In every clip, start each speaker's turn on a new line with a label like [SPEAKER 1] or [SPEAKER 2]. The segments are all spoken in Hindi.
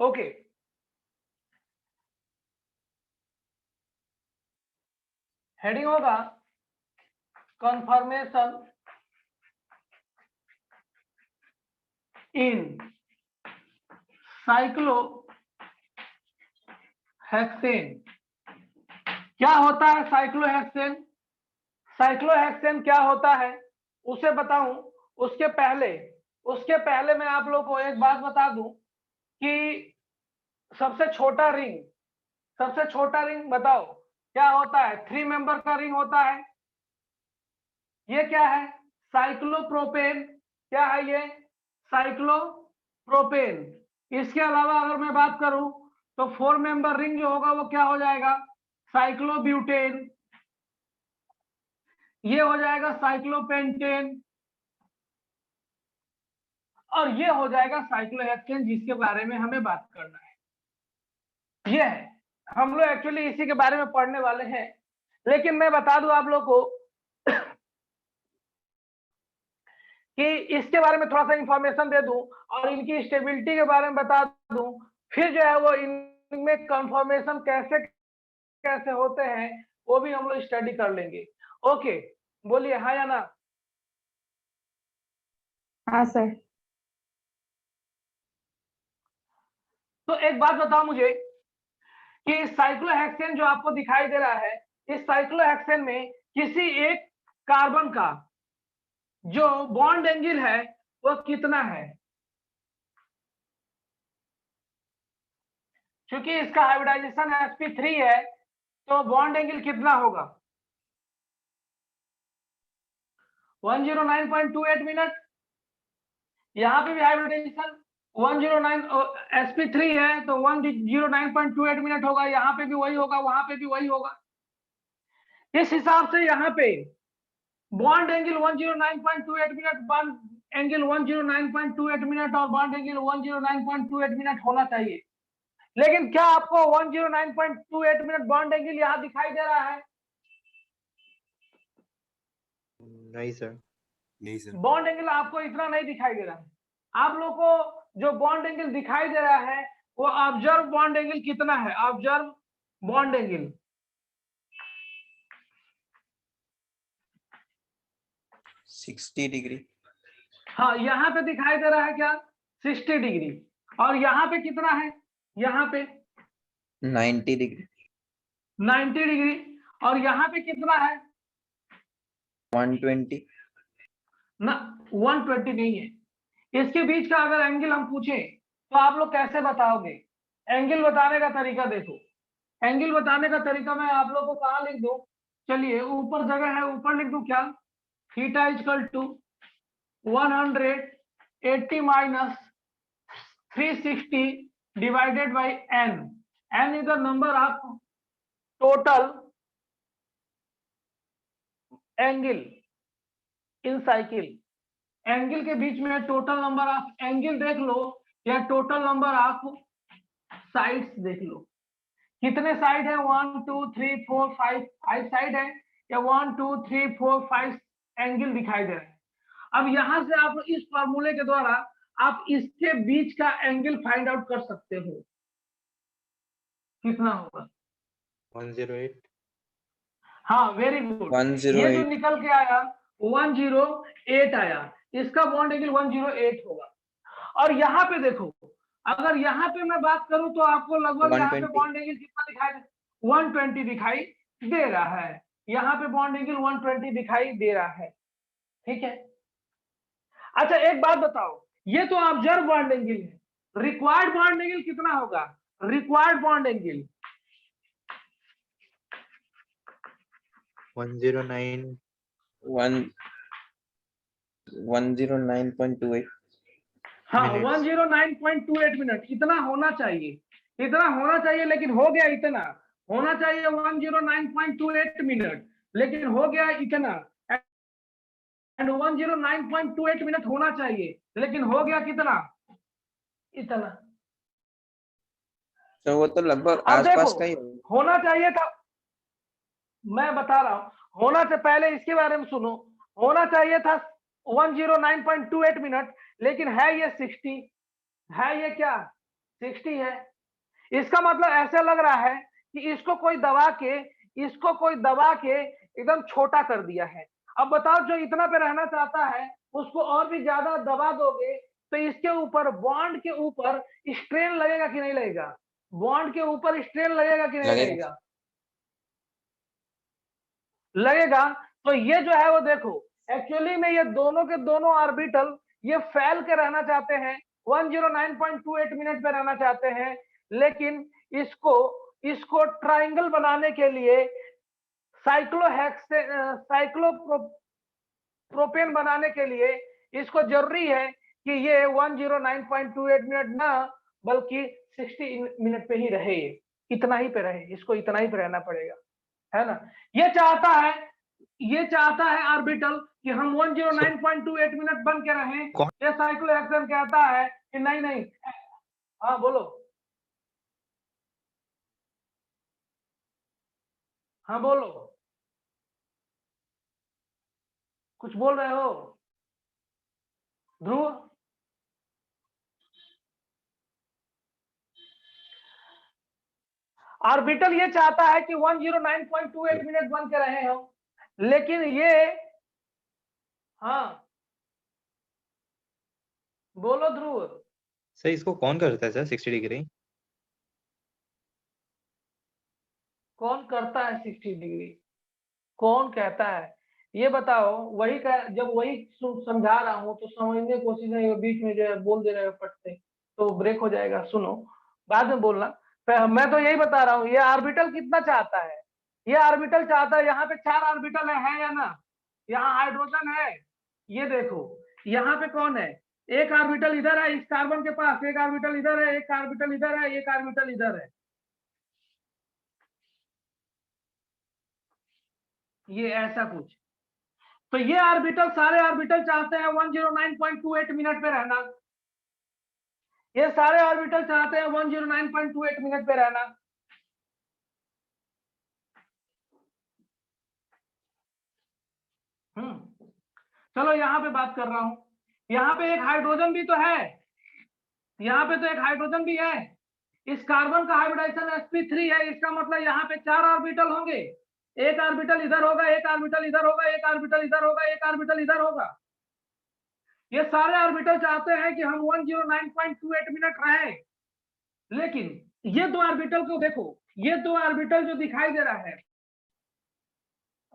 [SPEAKER 1] ओके, हेडिंग होगा कंफर्मेशन इन साइक्लोहेक्सेन। क्या होता है साइक्लोहेक्सेन? साइक्लोहेक्सेन क्या होता है उसे बताऊं उसके पहले मैं आप लोग को एक बात बता दूं कि सबसे छोटा रिंग बताओ क्या होता है? 3 मेंबर का रिंग होता है। ये क्या है? साइक्लोप्रोपेन। क्या है ये? साइक्लोप्रोपेन। इसके अलावा अगर मैं बात करूं तो 4 मेंबर रिंग जो होगा वो क्या हो जाएगा? साइक्लोब्यूटेन। ये हो जाएगा साइक्लोपेंटेन, और ये हो जाएगा साइक्लोहेक्सेन, जिसके बारे में हमें बात करना है। ये है, हम लोग एक्चुअली इसी के बारे में पढ़ने वाले हैं। लेकिन मैं बता दूं आप लोग को कि इसके बारे में थोड़ा सा इंफॉर्मेशन दे दूं और इनकी स्टेबिलिटी के बारे में बता दूं, फिर जो है वो इनमें कंफर्मेशन कैसे कैसे होते हैं वो भी हम लोग स्टडी कर लेंगे। ओके, बोलिए हाँ या ना।
[SPEAKER 2] हाँ सर।
[SPEAKER 1] तो एक बात बताओ मुझे कि साइक्लोहेक्सेन जो आपको दिखाई दे रहा है, इस साइक्लोहेक्सेन में किसी एक कार्बन का जो बॉन्ड एंगल है वो कितना है? क्योंकि इसका हाइब्रिडाइजेशन sp3 है तो बॉन्ड एंगल कितना होगा? 109.28 मिनट। यहां पे भी हाइब्रिडाइजेशन 109 sp3 है तो 109.28 मिनट होगा। यहां पे भी वही होगा, वहां पे भी वही होगा। इस हिसाब से यहाँ पे bond angle 109.28 minute, bond angle 109.28 minute और बॉन्ड एंगल 109.28 मिनट होना चाहिए। लेकिन क्या आपको 109.28 मिनट बॉन्ड एंगल यहाँ दिखाई दे रहा है?
[SPEAKER 3] नहीं सर।
[SPEAKER 4] नहीं सर।
[SPEAKER 1] बॉन्ड एंगल आपको इतना नहीं दिखाई दे रहा है। आप लोग को जो बॉन्ड एंगल दिखाई दे रहा है वो ऑब्जर्व बॉन्ड एंगल कितना है? Observe bond angle
[SPEAKER 3] 60 degree.
[SPEAKER 1] हाँ, यहाँ पे दिखाई दे रहा है क्या? 60 डिग्री। और यहाँ पे कितना है? यहाँ पे
[SPEAKER 3] 90 डिग्री।
[SPEAKER 1] 90 डिग्री। और यहाँ पे कितना है?
[SPEAKER 3] 120।
[SPEAKER 1] ना, 120 नहीं है। इसके बीच का अगर एंगल हम पूछे तो आप लोग कैसे बताओगे? एंगल बताने का तरीका देखो। एंगल बताने का तरीका मैं आप लोग को कहाँ लिख दूं? चलिए ऊपर जगह है, ऊपर लिख दूं क्या? Theta equal to 180 minus 360 divided by n. n is the number of total angle in cycle. Angle के बीच में टोटल नंबर ऑफ एंगल देख लो या टोटल नंबर ऑफ साइड्स देख लो। कितने साइड है? 1 2 3 4 5 5 साइड है, या 1 2 3 4 5 एंगल दिखाई दे रहे हैं। अब यहां से आप इस फॉर्मूले के द्वारा आप इसके बीच का एंगल फाइंड आउट कर सकते हो। कितना होगा?
[SPEAKER 3] 108।
[SPEAKER 1] हाँ, वेरी गुड।
[SPEAKER 3] 108।
[SPEAKER 1] ये जो निकल के आया 108 आया, इसका बॉन्ड एंगल 108 होगा। और यहाँ पे देखो, अगर यहाँ पे मैं बात करूं तो आपको लगभग यहाँ पे
[SPEAKER 3] 120।
[SPEAKER 1] बॉन्ड एंगल कितना दिखाई दे? 120 दिखाई दे रहा है। यहाँ पे बॉन्ड एंगल 120 दिखाई दे रहा है। ठीक है। अच्छा एक बात बताओ, ये तो ऑब्जर्व बॉन्ड एंगल है, रिक्वायर्ड बॉन्ड एंगल कितना होगा? Required bond angle
[SPEAKER 3] 109। 109.28।
[SPEAKER 1] हाँ,
[SPEAKER 3] minutes।
[SPEAKER 1] 109.28 मिनट इतना होना चाहिए, इतना होना चाहिए। लेकिन हो गया इतना, होना चाहिए 109.28 मिनट, लेकिन हो गया इतना। एंड 109.28 मिनट होना चाहिए, लेकिन हो गया कितना? इतना।
[SPEAKER 3] तो वो तो लगभग
[SPEAKER 1] अब
[SPEAKER 3] आसपास
[SPEAKER 1] देखो,
[SPEAKER 3] का ही
[SPEAKER 1] होना चाहिए था, मैं बता रहा हूं, होना से पहले इसके बारे में सुनो। होना चाहिए था 109.28 मिनट, लेकिन है ये 60, है ये क्या? 60 है। इसका मतलब ऐसे लग रहा है कि इसको कोई दबा के एकदम छोटा कर दिया है। अब बताओ, जो इतना पे रहना चाहता है उसको और भी ज्यादा दबा दोगे तो इसके ऊपर, बॉन्ड के ऊपर स्ट्रेन लगेगा कि नहीं लगेगा? बॉन्ड के ऊपर स्ट्रेन लगेगा कि नहीं लगेगा? लगेगा। तो ये जो है वो देखो, एक्चुअली में ये दोनों के दोनों ऑर्बिटल ये फैल के रहना चाहते हैं, 109.28 मिनट पे रहना चाहते हैं, लेकिन इसको ट्राइंगल बनाने के लिए साइक्लोप्रोपेन बनाने के लिए इसको जरूरी है कि ये 109.28 मिनट ना बल्कि 60 मिनट पे ही रहे, इतना ही पे रहे, इसको इतना ही पे रहना पड़ेगा, है ना? ये चाहता है ऑर्बिटल कि हम 109.28 मिनट बन के रहें। ये साइक्लोहेक्सेन कहता है कि नहीं नहीं। हाँ बोलो। हाँ बोलो, कुछ बोल रहे हो ध्रुव? ऑर्बिटल ये चाहता है कि 109.28 मिनट बन के रहे हो, लेकिन ये, हाँ बोलो ध्रुव।
[SPEAKER 3] सर इसको कौन करता है सर 60 डिग्री?
[SPEAKER 1] कौन करता है 60 डिग्री? कौन कहता है ये बताओ? वही जब वही समझा रहा हूं तो समझने की कोशिश नहीं, बीच में जो है बोल दे रहे हो पट से, तो ब्रेक हो जाएगा। सुनो, बाद में बोलना। मैं तो यही बता रहा हूँ, ये ऑर्बिटल कितना चाहता है? ये ऑर्बिटल चाहता है, यहाँ पे 4 ऑर्बिटल है या ना? यहाँ हाइड्रोजन है, ये देखो यहाँ पे कौन है? एक ऑर्बिटल इधर है इस कार्बन के पास, एक ऑर्बिटल इधर है, एक ऑर्बिटल इधर है, एक ऑर्बिटल इधर है। ये ऐसा कुछ। तो ये ऑर्बिटल, सारे ऑर्बिटल चाहते हैं 109.28 मिनट पे रहना। ये सारे ऑर्बिटल चाहते हैं 109.28 मिनट पे रहना। चलो यहाँ पे बात कर रहा हूं। यहाँ पे एक हाइड्रोजन भी तो है, यहाँ पे तो एक हाइड्रोजन भी है। इस कार्बन का हाइब्रिडाइजेशन sp3 है, इसका मतलब यहाँ पे 4 ऑर्बिटल होंगे। एक ऑर्बिटल इधर होगा, एक ऑर्बिटल इधर होगा, एक ऑर्बिटल इधर होगा, एक ऑर्बिटल इधर होगा। ये सारे ऑर्बिटल चाहते हैं कि हम 109.28 मिनट रहें, लेकिन ये दो ऑर्बिटल को देखो, ये दो ऑर्बिटल जो दिखाई दे रहा है,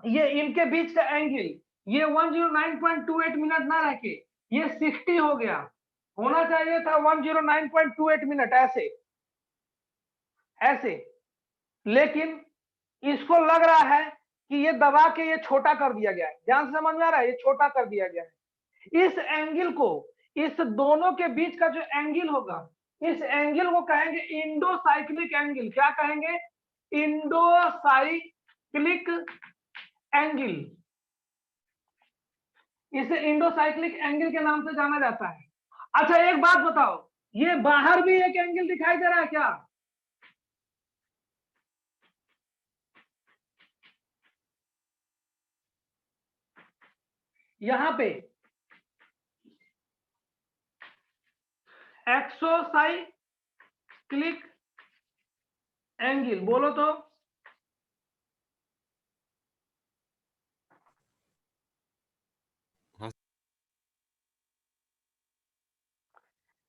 [SPEAKER 1] ये इनके बीच का एंगल, ये 109.28 मिनट ना रह के ये 60 हो गया। होना चाहिए था 109.28 मिनट, ऐसे, लेकिन इसको लग रहा है कि ये दबा के ये छोटा कर दिया गया है। ध्यान से समझ में आ रहा है? ये छोटा कर दिया गया है। इस एंगल को, इस दोनों के बीच का जो एंगल होगा, इस एंगल को कहेंगे इंडोसाइक्लिक एंगल। क्या कहेंगे? Endocyclic angle. इसे इंडोसाइक्लिक एंगल के नाम से जाना जाता है। अच्छा एक बात बताओ, ये बाहर भी एक एंगल दिखाई दे रहा है क्या? यहां पे एक्सोसाइक्लिक एंगल बोलो तो।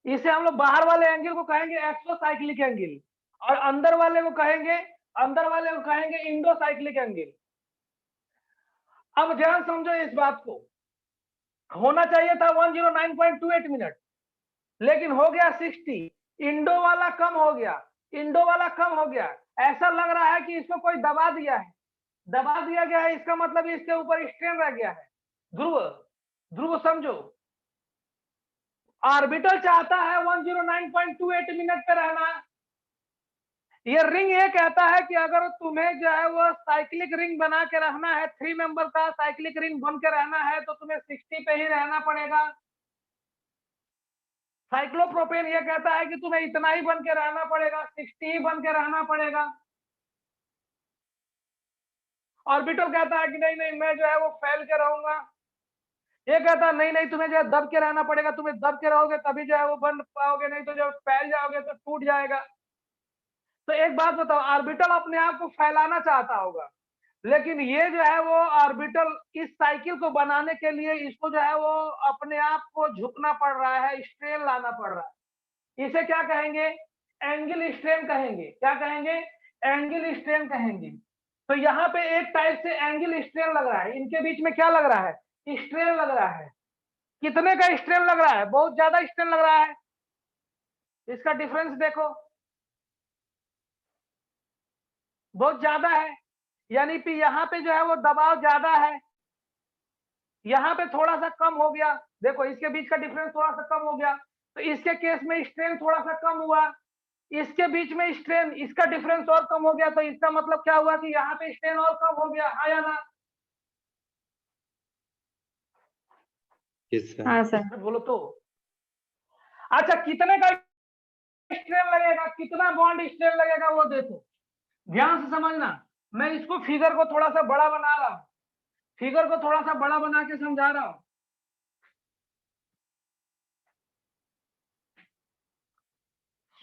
[SPEAKER 1] इसे हम लोग बाहर वाले एंगल को कहेंगे एक्सोसाइक्लिक एंगल, और अंदर वाले को कहेंगे इंडोसाइक्लिक एंगल। अब ध्यान समझो इस बात को, होना चाहिए था 109.28 मिनट, लेकिन हो गया 60। इंडो वाला कम हो गया, इंडो वाला कम हो गया। ऐसा लग रहा है कि इसको कोई दबा दिया है, दबा दिया गया है, इसका मतलब इसके ऊपर स्ट्रेन रह गया है। ध्रुव, ध्रुव समझो, ऑर्बिटल चाहता है 109.28 मिनट पे रहना। ये रिंग ये कहता है कि अगर तुम्हें जो है वो साइक्लिक रिंग बना के रहना है, 3 मेंबर का साइक्लिक रिंग बन के रहना है, तो तुम्हें 60 पे ही रहना पड़ेगा। साइक्लोप्रोपेन ये कहता है कि तुम्हें इतना ही बन के रहना पड़ेगा, 60 ही बन के रहना पड़ेगा। ऑर्बिटल कहता है कि नहीं नहीं, मैं जो है वो फैल के रहूंगा, ये कहता नहीं नहीं, तुम्हें जो है दब के रहना पड़ेगा, तुम्हें दब के रहोगे तभी जो है वो बन पाओगे, नहीं तो जो फैल जाओगे तो टूट जाएगा। तो एक बात बताओ, ऑर्बिटल अपने आप को फैलाना चाहता होगा, लेकिन ये जो है वो ऑर्बिटल इस साइकिल को बनाने के लिए इसको जो है वो अपने आप को झुकना पड़ रहा है, स्ट्रेन लाना पड़ रहा है। इसे क्या कहेंगे? एंगल स्ट्रेन कहेंगे। क्या कहेंगे? एंगल स्ट्रेन कहेंगे। तो यहाँ पे एक टाइप से एंगल स्ट्रेन लग रहा है, इनके बीच में क्या लग रहा है? स्ट्रेन लग रहा है। कितने का स्ट्रेन लग रहा है? बहुत ज्यादा स्ट्रेन लग रहा है। इसका डिफरेंस देखो, बहुत ज्यादा है। यानी कि यहाँ पे जो है वो दबाव ज्यादा है, यहाँ पे थोड़ा सा कम हो गया। देखो इसके बीच का डिफरेंस थोड़ा सा कम हो गया, तो इसके केस में स्ट्रेन थोड़ा सा कम हुआ, इसके बीच में स्ट्रेन, इसका डिफरेंस और कम हो गया। तो इसका मतलब क्या हुआ कि यहाँ पे स्ट्रेन और कम हो गया, हाँ या ना?
[SPEAKER 2] हाँ सर।
[SPEAKER 1] बोलो तो। अच्छा, कितने का स्ट्रेन लगेगा, कितना बॉन्ड स्ट्रेन लगेगा वो देखो, ध्यान से समझना। मैं इसको फिगर को थोड़ा सा बड़ा बना रहा हूं, फिगर को थोड़ा सा बड़ा बना के समझा रहा हूं।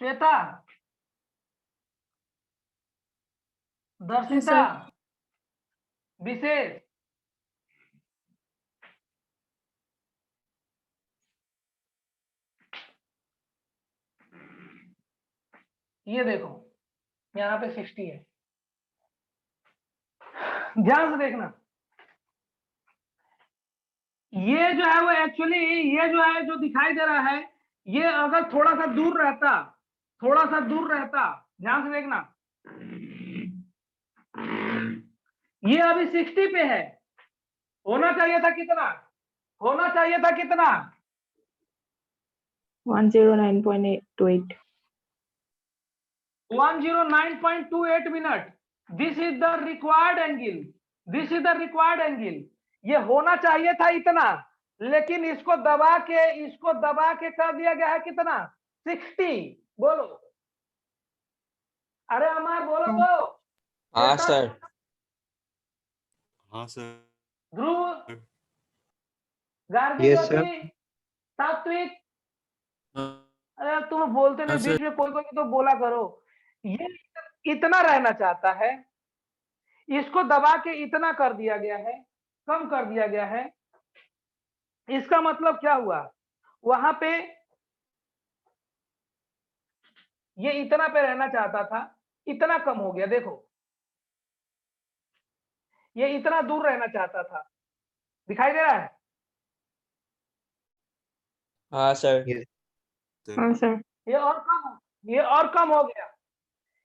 [SPEAKER 1] श्वेता, दर्शिता, विशेष, ये देखो यहाँ पे 60 है, ध्यान से देखना। ये जो है वो एक्चुअली, ये जो है जो दिखाई दे रहा है, ये अगर थोड़ा सा दूर रहता, थोड़ा सा दूर रहता, ध्यान से देखना, ये अभी 60 पे है, होना चाहिए था कितना? होना चाहिए था कितना?
[SPEAKER 2] 109.28.
[SPEAKER 1] 109.28 minute. This is the required angle, this is the required angle. ये होना चाहिए था इतना, लेकिन इसको दबा के कर दिया गया है कितना? 60। बोलो, अरे अमर बोलो तो।
[SPEAKER 4] हाँ सर।
[SPEAKER 5] हाँ सर।
[SPEAKER 1] ध्रुव, गार्गी,
[SPEAKER 3] Yes, sir.
[SPEAKER 1] ज्योति, सात्विक,
[SPEAKER 5] हाँ
[SPEAKER 1] अरे तुम बोलते नहीं,
[SPEAKER 5] सर।
[SPEAKER 1] बीच में कोई कोई तो बोला करो। ये इतना रहना चाहता है, इसको दबा के इतना कर दिया गया है, कम कर दिया गया है। इसका मतलब क्या हुआ? वहां पे ये इतना पे रहना चाहता था, इतना कम हो गया। देखो ये इतना दूर रहना चाहता था, दिखाई दे रहा है?
[SPEAKER 4] हाँ सर।
[SPEAKER 3] Yes.
[SPEAKER 2] हाँ सर।
[SPEAKER 1] ये और कम हो गया,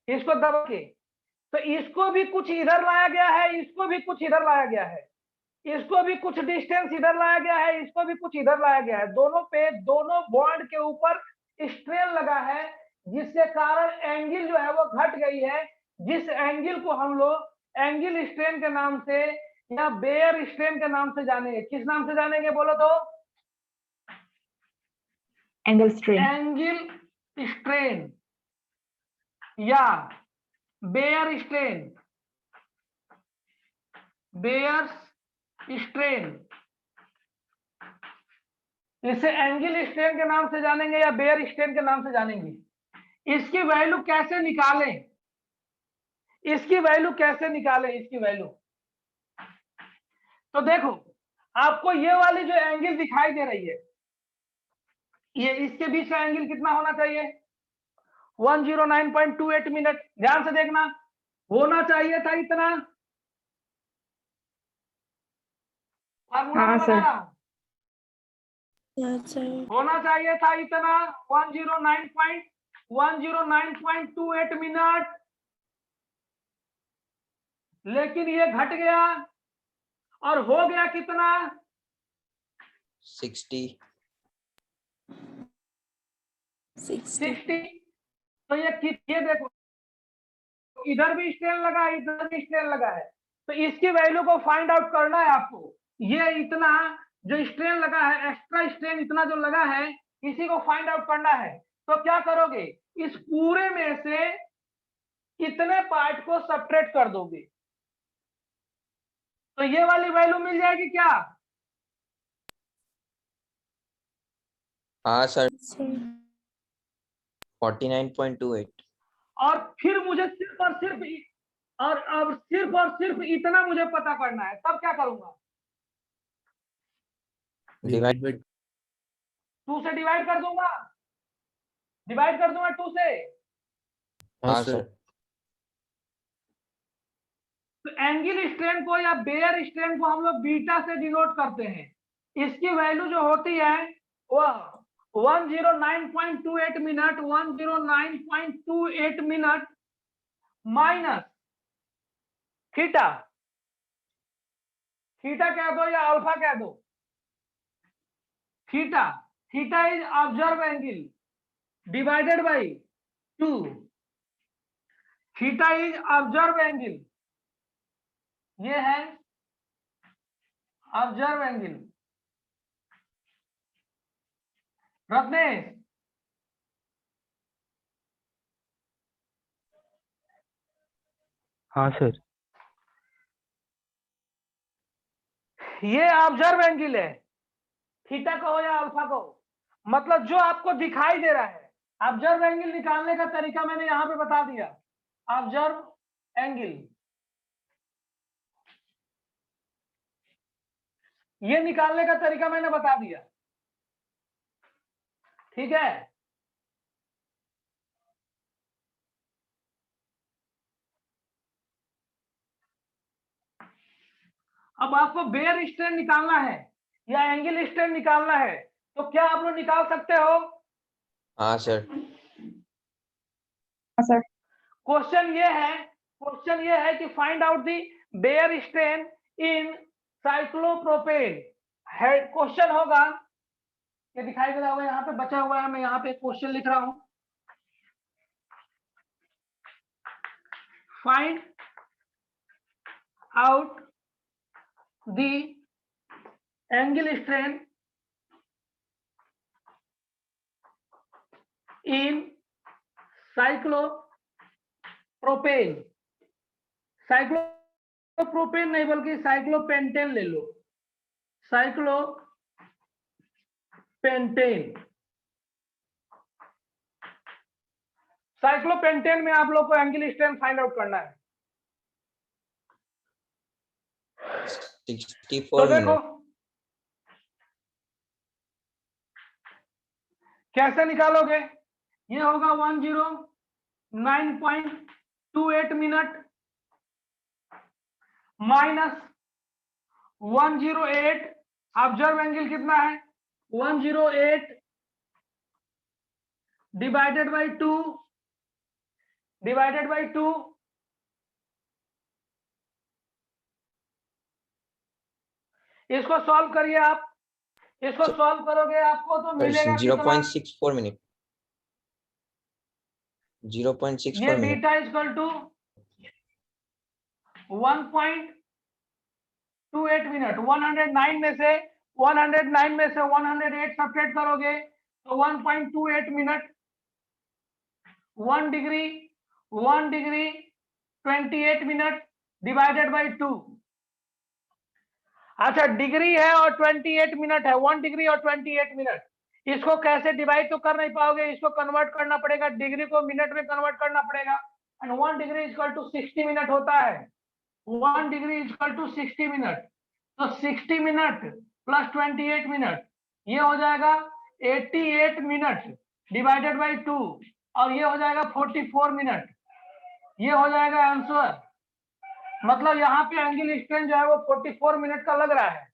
[SPEAKER 1] इसको दबा के। तो इसको भी कुछ इधर लाया गया है, इसको भी कुछ इधर लाया गया है, इसको भी कुछ डिस्टेंस इधर लाया गया है, इसको भी कुछ इधर लाया गया है। दोनों पे, दोनों बॉन्ड के ऊपर स्ट्रेन लगा है, जिसके कारण एंगल जो है वो घट गई है, जिस एंगल को हम लोग एंगल स्ट्रेन के नाम से या बेयर स्ट्रेन के नाम से जानेंगे। किस नाम से जानेंगे बोलो तो?
[SPEAKER 2] Angle strain.
[SPEAKER 1] एंगल स्ट्रेन या बेयर स्ट्रेन, बेयर स्ट्रेन। इसे एंगल स्ट्रेन के नाम से जानेंगे या बेयर स्ट्रेन के नाम से जानेंगे। इसकी वैल्यू कैसे निकालें? इसकी वैल्यू कैसे निकालें? इसकी वैल्यू तो देखो, आपको ये वाली जो एंगल दिखाई दे रही है, ये इसके बीच का एंगल कितना होना चाहिए? 109.28 मिनट। ध्यान से देखना, होना चाहिए था इतना। फार्मूला
[SPEAKER 2] हाँ,
[SPEAKER 1] बता
[SPEAKER 2] सर।
[SPEAKER 1] रहा हूं, होना चाहिए था इतना, 109.28 मिनट, लेकिन ये घट गया और हो गया कितना?
[SPEAKER 4] 60।
[SPEAKER 1] 60। तो ये देखो, इधर भी स्ट्रेन लगा है, इधर भी स्ट्रेन लगा है, तो इसकी वैल्यू को फाइंड आउट करना है आपको। ये इतना जो स्ट्रेन लगा है, एक्स्ट्रा स्ट्रेन इतना जो लगा है, इसी को फाइंड आउट करना है। तो क्या करोगे? इस पूरे में से इतने पार्ट को सबट्रैक्ट कर दोगे, तो ये वाली वैल्यू मिल जाएगी क्या?
[SPEAKER 4] हाँ सर,
[SPEAKER 2] Sir.
[SPEAKER 4] 49.28।
[SPEAKER 1] और फिर मुझे सिर्फ और सिर्फ अब सिर्फ इतना मुझे पता करना है, तब क्या करूंगा?
[SPEAKER 4] डिवाइड बाय
[SPEAKER 1] 2 से डिवाइड कर दूंगा, 2 से।
[SPEAKER 4] हाँ सर।
[SPEAKER 1] तो एंगल स्ट्रेन को या बेयर स्ट्रेन को हम लोग बीटा से डिनोट करते हैं। इसकी वैल्यू जो होती है वह 109.28 minute, 109.28 minute minus theta, theta कह दो या अल्फा कह दो, theta is observe angle divided by 2, theta is observe angle, ये है ऑब्जर्व एंगल। रत्नेश,
[SPEAKER 5] हाँ सर।
[SPEAKER 1] ये ऑब्जर्व एंगल है, थीटा कहो या अल्फा कहो, मतलब जो आपको दिखाई दे रहा है। ऑब्जर्व एंगल निकालने का तरीका मैंने यहां पे बता दिया। ऑब्जर्व एंगल ये निकालने का तरीका मैंने बता दिया, ठीक है। अब आपको बेयर स्ट्रेन निकालना है या एंगल स्ट्रेन निकालना है, तो क्या आप लोग निकाल सकते हो?
[SPEAKER 4] हाँ सर।
[SPEAKER 2] हाँ सर।
[SPEAKER 1] क्वेश्चन ये है कि find out the Baeyer strain in cyclopropane. Question होगा, ये दिखाई दे रहा होगा यहाँ पे बचा हुआ है, मैं यहाँ पे क्वेश्चन लिख रहा हूं। Find out the angle strain in cyclopropane. Cyclopropane नहीं बल्कि साइक्लोपेंटेन ले लो, साइक्लोपेंटेन। साइक्लोपेंटेन में आप लोग को एंगल स्ट्रेन फाइंड आउट करना है।
[SPEAKER 4] 64
[SPEAKER 1] तो देखो
[SPEAKER 4] मिनट।
[SPEAKER 1] कैसे निकालोगे, ये होगा 109.28 मिनट माइनस 108, ऑब्जर्व एंगल कितना है 108 डिवाइडेड बाय 2 इसको सॉल्व करिए आप, इसको सॉल्व करोगे आपको तो मिलेगा कितना?
[SPEAKER 4] 0.64 मिनट। 0.64
[SPEAKER 1] ये
[SPEAKER 4] minute.
[SPEAKER 1] Beta equal to 1.28 minute. 109 में से 108 सब्ट्रैक्ट करोगे तो 1.28 minute, 1 degree 28 minute divided by 2। अच्छा, डिग्री है और 28 मिनट है, 1 डिग्री और 28 मिनट। इसको कैसे डिवाइड तो कर नहीं पाओगे, इसको कन्वर्ट करना पड़ेगा, डिग्री को मिनट में कन्वर्ट करना पड़ेगा। And 1 degree equal to 60 minute होता है, 1 डिग्री इक्वल टू 60 मिनट। तो 60 मिनट प्लस 28 मिनट, ये हो जाएगा 88 मिनट डिवाइडेड बाय 2, और ये हो जाएगा 44 मिनट। ये हो जाएगा आंसर। मतलब यहाँ पे एंगल स्ट्रेन जो है वो 44 मिनट का लग रहा है।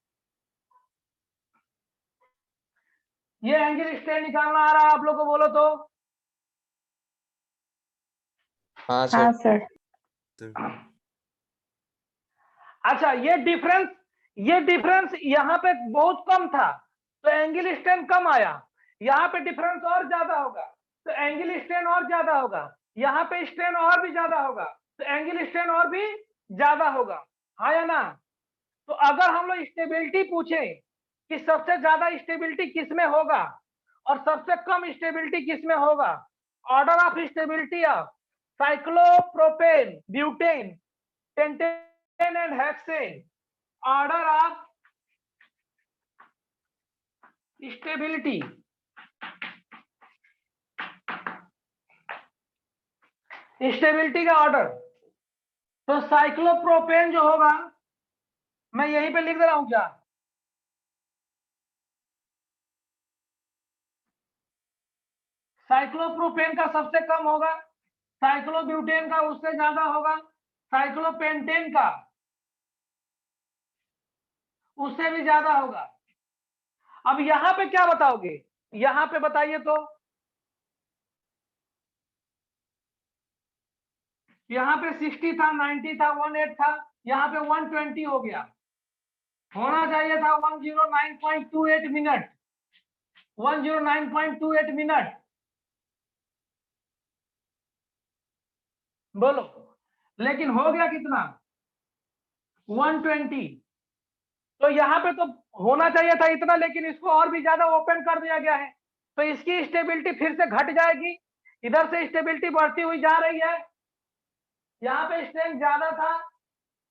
[SPEAKER 1] ये एंगल स्ट्रेन निकालना आ रहा है आप लोग को, बोलो तो।
[SPEAKER 4] हाँ
[SPEAKER 2] हाँ
[SPEAKER 4] सर।
[SPEAKER 2] सर।
[SPEAKER 1] अच्छा, ये डिफरेंस यहाँ पे बहुत कम था तो एंगल स्ट्रेन कम आया, यहाँ पे डिफरेंस और ज्यादा होगा तो एंगल स्ट्रेन और ज्यादा होगा, यहाँ पे स्ट्रेन और भी ज्यादा होगा तो एंगल स्ट्रेन और भी ज्यादा होगा, हाँ या ना? तो अगर हम लोग स्टेबिलिटी पूछे कि सबसे ज्यादा स्टेबिलिटी किसमें होगा और सबसे कम स्टेबिलिटी किसमें होगा, order of stability of cyclopropane, butane, pentane and hexane, order of stability stability का ऑर्डर, तो साइक्लोप्रोपेन जो होगा, मैं यहीं पे लिख दे रहा हूं क्या? साइक्लोप्रोपेन का सबसे कम होगा, साइक्लोब्यूटेन का उससे ज्यादा होगा, साइक्लोपेंटेन का उससे भी ज्यादा होगा। अब यहां पे क्या बताओगे? यहां पे बताइए तो, यहां पे 60 था, 90 था, 18 था, यहां पे 120 हो गया। होना चाहिए था 109.28 मिनट, 109.28 मिनट। बोलो, लेकिन हो गया कितना? 120। तो यहाँ पे तो होना चाहिए था इतना, लेकिन इसको और भी ज्यादा ओपन कर दिया गया है, तो इसकी स्टेबिलिटी फिर से घट जाएगी। इधर से स्टेबिलिटी बढ़ती हुई जा रही है, यहाँ पे स्ट्रेंथ ज्यादा था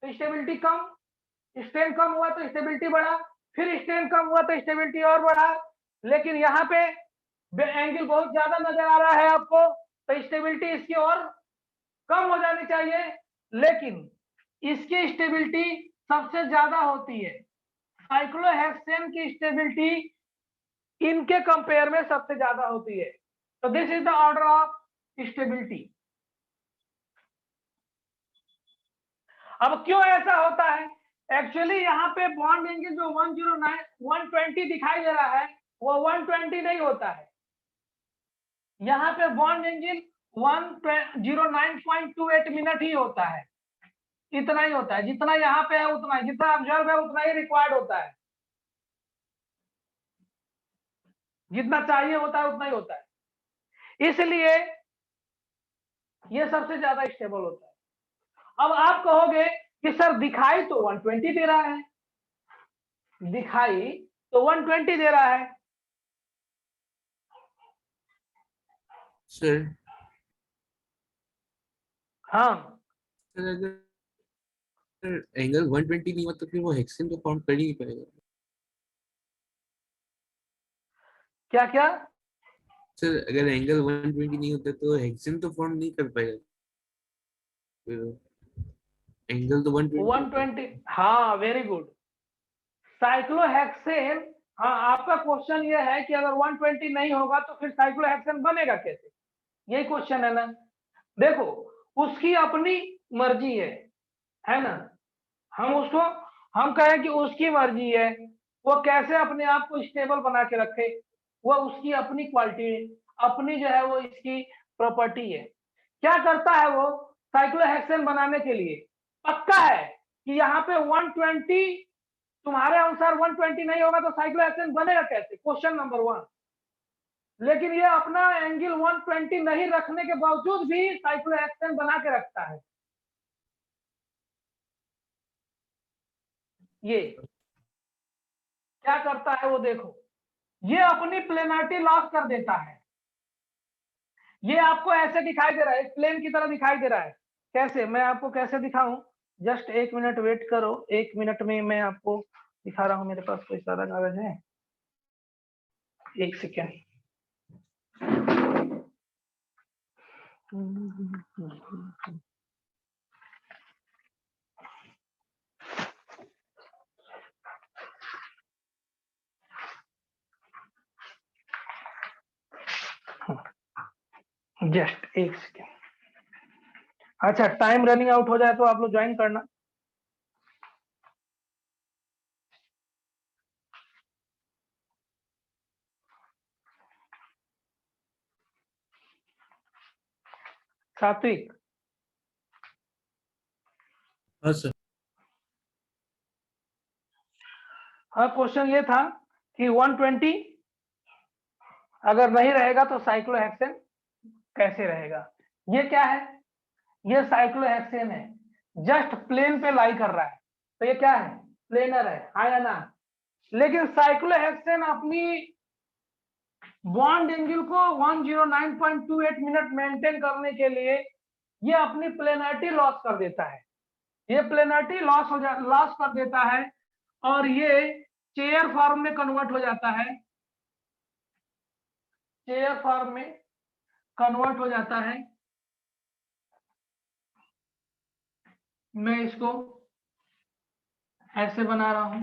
[SPEAKER 1] तो स्टेबिलिटी कम, स्ट्रेंथ कम हुआ तो स्टेबिलिटी बढ़ा, फिर स्ट्रेंथ कम हुआ तो स्टेबिलिटी और बढ़ा। लेकिन यहाँ पे एंगल बहुत ज्यादा नजर आ रहा है आपको, तो स्टेबिलिटी इसकी और कम हो जानी चाहिए, लेकिन इसकी स्टेबिलिटी सबसे ज्यादा होती है। साइक्लोहेक्सेन की स्टेबिलिटी इनके कंपेयर में सबसे ज्यादा होती है। तो this is the order of stability. अब क्यों ऐसा होता है? एक्चुअली यहाँ पे बॉन्ड एंगल जो 109 120 दिखाई दे रहा है, वो 120 नहीं होता है। यहाँ पे बॉन्ड एंगल 109.28 मिनट ही होता है, इतना ही होता है। जितना यहाँ पे है उतना, जितना ऑब्जर्व है उतना ही रिक्वायर्ड होता है, जितना चाहिए होता है उतना ही होता है, इसलिए ये सबसे ज्यादा स्टेबल होता है। अब आप कहोगे कि सर दिखाई तो 120 दे रहा है, दिखाई तो 120 दे रहा है।
[SPEAKER 5] सर
[SPEAKER 1] हाँ,
[SPEAKER 5] सर अगर एंगल 120 नहीं हुआ तो फिर वो हेक्सेन तो फॉर्म कर ही नहीं पाएगा।
[SPEAKER 1] क्या क्या?
[SPEAKER 5] सर अगर एंगल 120 नहीं होता तो हेक्सेन तो फॉर्म नहीं कर पाएगा, एंगल तो 120 होता है।
[SPEAKER 1] 120, हाँ वेरी गुड। साइक्लोहेक्सेन, हाँ आपका क्वेश्चन ये है कि अगर 120 नहीं होगा तो फिर साइक्लोहेक्सेन बनेगा कैसे, यही क्वेश्चन है ना। देखो, उसकी अपनी मर्जी है ना। हम कहें कि उसकी मर्जी है, वो कैसे अपने आप को स्टेबल बना के रखे, वो उसकी अपनी क्वालिटी, अपनी जो है वो इसकी प्रॉपर्टी है। क्या करता है वो साइक्लोहेक्सेन बनाने के लिए? पक्का है कि यहाँ पे 120, तुम्हारे अनुसार 120 नहीं होगा तो साइक्लोहेक्सेन बनेगा कैसे, क्वेश्चन नंबर 1। लेकिन ये अपना एंगल 120 नहीं रखने के बावजूद भी साइक्लोहेक्सेन बना के रखता है। ये क्या करता है वो देखो, ये अपनी प्लेनरिटी लॉस कर देता है। ये आपको ऐसे दिखाई दे रहा है, प्लेन की तरह दिखाई दे रहा है। कैसे, मैं आपको कैसे दिखाऊं? जस्ट 1 मिनट वेट करो, 1 मिनट में मैं आपको दिखा रहा हूं। मेरे पास कोई सारा कागज है, 1 सेकेंड। Just 1 second. अच्छा, टाइम रनिंग आउट हो जाए तो आप लोग ज्वाइन करना। सात्विक,
[SPEAKER 5] हाँ सर।
[SPEAKER 1] हाँ क्वेश्चन ये था कि 120 अगर नहीं रहेगा तो साइक्लोहेक्सेन कैसे रहेगा। ये क्या है? ये साइक्लोहेक्सेन है, जस्ट प्लेन पे लाई कर रहा है, तो ये क्या है? प्लेनर है, हाँ या ना। लेकिन साइक्लोहेक्सेन अपनी बॉन्ड एंगल को 109.28 मिनट मेंटेन करने के लिए ये अपनी प्लेनरिटी लॉस कर देता है। ये प्लेनरिटी लॉस कर देता है और ये चेयर फॉर्म में कन्वर्ट हो जाता है, चेयर फॉर्म में कन्वर्ट हो जाता है। मैं इसको ऐसे बना रहा हूं,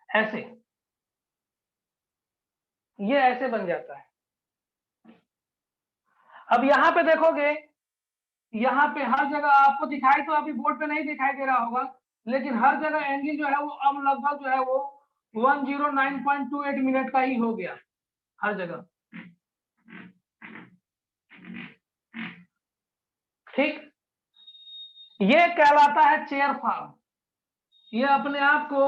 [SPEAKER 1] ऐसे, ये ऐसे बन जाता है। अब यहां पे देखोगे, यहाँ पे हर जगह आपको दिखाई, तो अभी बोर्ड पे नहीं दिखाई दे रहा होगा, लेकिन हर जगह एंगल जो है वो अब लगभग जो है वो 109.28 मिनट का ही हो गया हर जगह। ठीक, ये कहलाता है चेयर फॉर्म। ये अपने आप को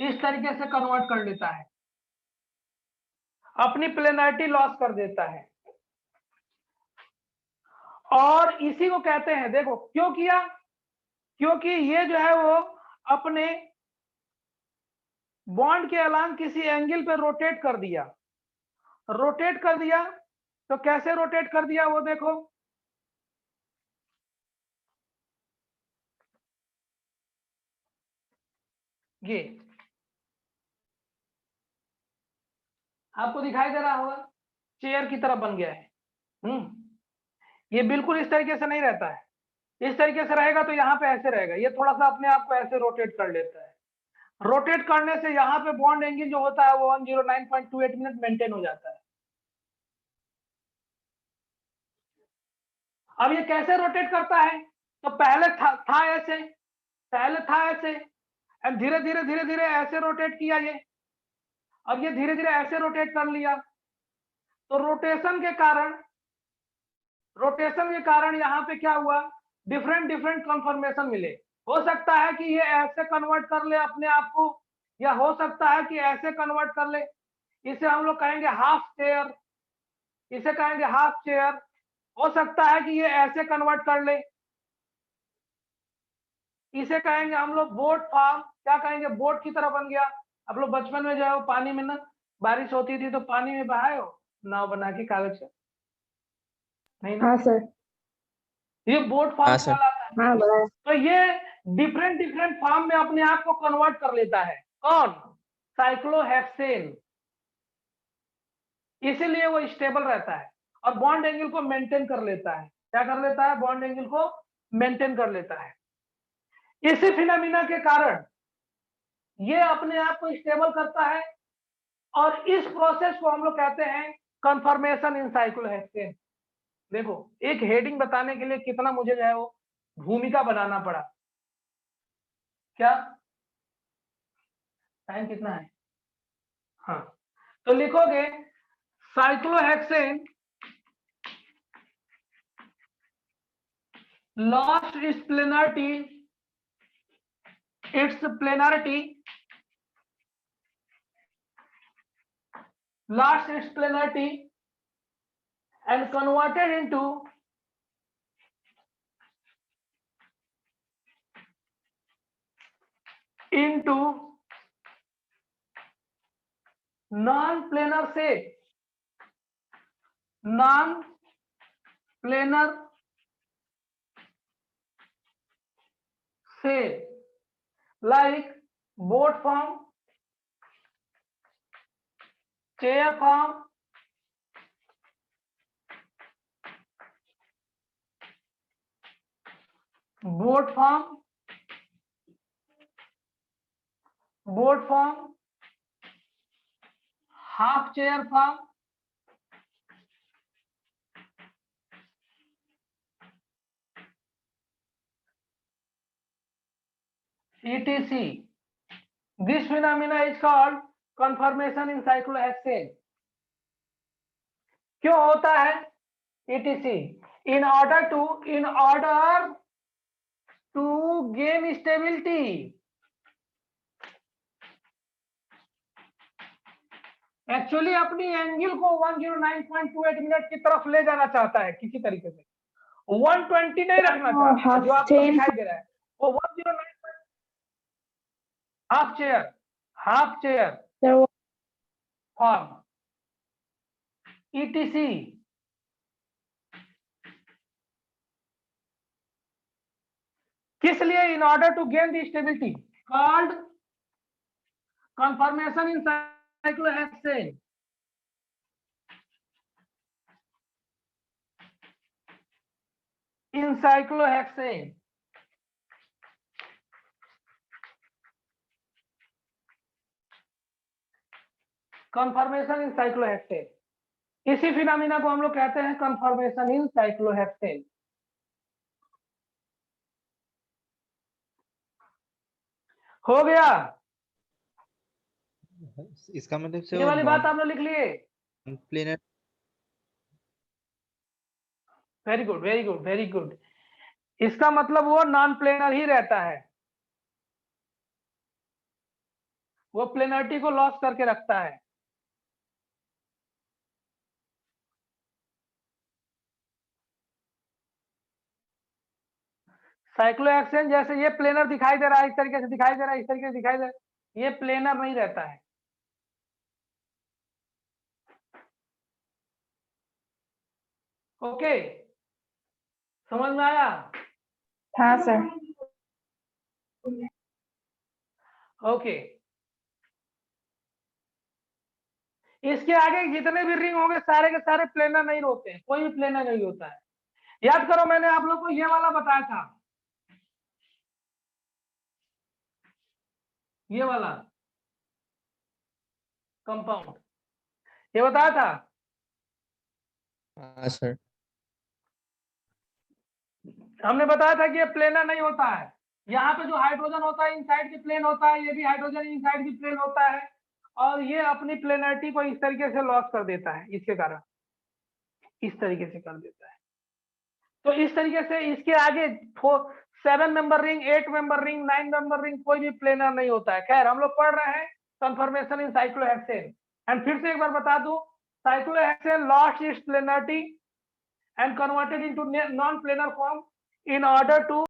[SPEAKER 1] इस तरीके से कन्वर्ट कर लेता है, अपनी प्लेनरिटी लॉस कर देता है, और इसी को कहते हैं, देखो क्यों किया, क्योंकि ये जो है वो अपने बॉन्ड के अलांग किसी एंगल पे रोटेट कर दिया। रोटेट कर दिया तो कैसे रोटेट कर दिया वो देखो, ये आपको दिखाई दे रहा होगा, चेयर की तरह बन गया है। ये बिल्कुल इस तरीके से नहीं रहता है, इस तरीके से रहेगा तो यहाँ पे ऐसे रहेगा, ये थोड़ा सा अपने आप को ऐसे रोटेट कर लेता है। रोटेट करने से यहाँ पे बॉन्ड एंगल जो होता है वो 109.28 मिनट मेंटेन हो जाता है। अब ये कैसे रोटेट करता है, तो पहले था ऐसे, पहले था ऐसे, एंड धीरे धीरे धीरे धीरे ऐसे रोटेट किया ये, अब ये धीरे धीरे ऐसे रोटेट कर लिया, तो रोटेशन के कारण यहाँ पे क्या हुआ, डिफरेंट डिफरेंट कन्फर्मेशन मिले। हो सकता है कि ये ऐसे कन्वर्ट कर ले अपने आप को, या हो सकता है कि ऐसे कन्वर्ट कर ले, इसे हम लोग कहेंगे हाफ चेयर, इसे कहेंगे हाफ चेयर। हो सकता है कि ये ऐसे कन्वर्ट कर ले, इसे कहेंगे हम लोग बोट फॉर्म, क्या कहेंगे, बोट की तरह बन गया। आप लोग बचपन में जो है वो पानी में ना, बारिश होती थी तो पानी में बहाए हो नाव बना के कागज से, नहीं ना,
[SPEAKER 2] हाँ सर।
[SPEAKER 1] ये बोट फॉर्म
[SPEAKER 4] हाँ, सर।
[SPEAKER 1] कहलाता है।
[SPEAKER 2] हाँ बड़ा।
[SPEAKER 1] तो ये डिफरेंट डिफरेंट फॉर्म में अपने आप को कन्वर्ट कर लेता है, कौन, साइक्लोहेक्सेन। इसीलिए वो स्टेबल रहता है और बॉन्ड एंगल को मेंटेन कर लेता है। क्या कर लेता है, बॉन्ड एंगल को मेंटेन कर लेता है। इसी फिनोमिना के कारण ये अपने आप को स्टेबल करता है, और इस प्रोसेस को हम लोग कहते हैं कन्फर्मेशन इन साइक्लोहेक्सेन। देखो एक हेडिंग बताने के लिए कितना मुझे जो है वो भूमिका बनाना पड़ा, क्या टाइम कितना है, हाँ, तो लिखोगे cyclohexane lost its plenarity and converted into non-planar shape, like boat form, chair form, boat form, half chair form, etc. This phenomena is called conformation in cyclohexane. क्यों होता है etc? In order to gain stability. Actually अपनी एंगल को 109.28 मिनट की तरफ ले जाना चाहता है किसी तरीके से, 120 नहीं रखना चाहता, जो आपको दिखाई दे रहा है वो 109 हाफ चेयर फॉर्म etc. किस लिए, in order to gain the stability called conformation in cyclohexane. in cyclohexane. Conformation in cyclohexane. इसी फिनोमिना को हम लोग कहते हैं conformation in cyclohexane. हो गया,
[SPEAKER 3] इसका मतलब से
[SPEAKER 1] ये
[SPEAKER 3] वो
[SPEAKER 1] वाली बात आपने लिख लिए.
[SPEAKER 3] Planar
[SPEAKER 1] very good, very good, very good. इसका मतलब वो नॉन प्लेनर ही रहता है, वो प्लेनरिटी को लॉस करके रखता है. साइक्लोहेक्सेन जैसे ये प्लेनर दिखाई दे रहा है, इस तरीके से दिखाई दे रहा है, इस तरीके से दिखाई दे रहा है, ये प्लेनर नहीं रहता है. ओके, समझ में आया?
[SPEAKER 2] हाँ सर.
[SPEAKER 1] ओके, इसके आगे जितने भी रिंग होंगे सारे के सारे प्लेनर नहीं होते हैं, कोई भी प्लेनर नहीं होता है. याद करो, मैंने आप लोग को ये वाला बताया था, ये वाला कंपाउंड, ये बताया था.
[SPEAKER 4] हाँ सर.
[SPEAKER 1] हमने बताया था कि ये प्लेनर नहीं होता है. यहाँ पे जो हाइड्रोजन होता है इनसाइड की प्लेन होता है, ये भी हाइड्रोजन इनसाइड की प्लेन होता है, और ये अपनी प्लेनरिटी को इस तरीके से लॉस कर देता है, इसके कारण इस तरीके से कर देता है. तो इस तरीके से इसके आगे 7 member ring, 8 member ring, 9 member ring, कोई भी प्लेनर नहीं होता है. खैर, हम लोग पढ़ रहे हैं कन्फर्मेशन इन साइक्लोहेक्सेन. एंड फिर से एक बार बता दूं, cyclohexane lost its planarity and converted into non-planar form in order to